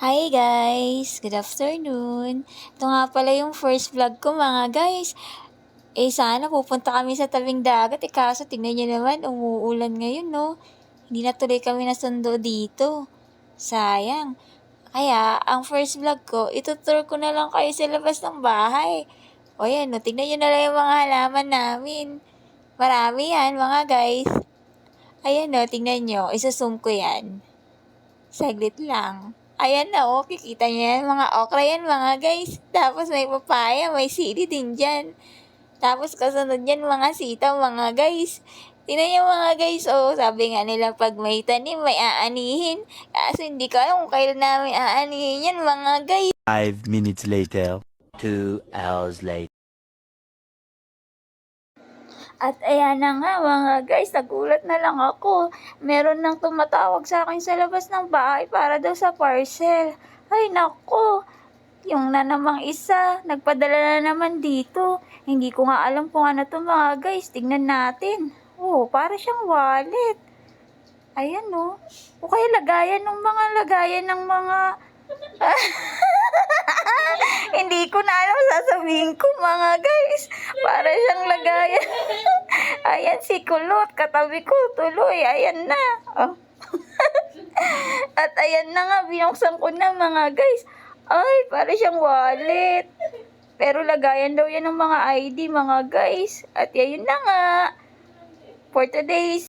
Hi guys! Good afternoon! Ito nga pala yung first vlog ko mga guys. Sana pupunta kami sa tabing dagat. Kaso tingnan nyo naman, umuulan ngayon no. Hindi na tuloy kami nasundo dito. Sayang. Kaya, ang first vlog ko, itutour ko na lang kayo sa labas ng bahay. O yan no, tingnan nyo na lang yung mga halaman namin. Marami yan mga guys. Ayan no, tingnan nyo. Isa-zoom ko yan. Saglit lang. Ayan na oh, kikita niyo yan, mga okra yan mga guys. Tapos may papaya, may sili din dyan. Tapos kasunod yan mga sitaw mga guys. Tingnan niyo mga guys, oh, sabi nga nila pag may tanim, may aanihin. Kaso hindi ko alam kung kailan namin aanihin yan mga guys. 5 minutes later. 2 hours later. At ayan na nga mga guys, nagulat na lang ako. Meron nang tumatawag sa akin sa labas ng bahay para daw sa parcel. Ay nako, yung na namang isa, nagpadala na naman dito. Hindi ko nga alam kung ano to mga guys, tignan natin. Oh, para siyang wallet. Ayan oh. O kaya lagayan ng mga hindi ko na alam sasabihin ko mga guys. Para siyang lagayan. Ayan si Kulot, katabi ko tuloy. Ayan na. Oh. At ayan na nga, binuksan ko na mga guys. Ay, para siyang wallet. Pero lagayan daw yan ng mga ID mga guys. At yun na nga. For today's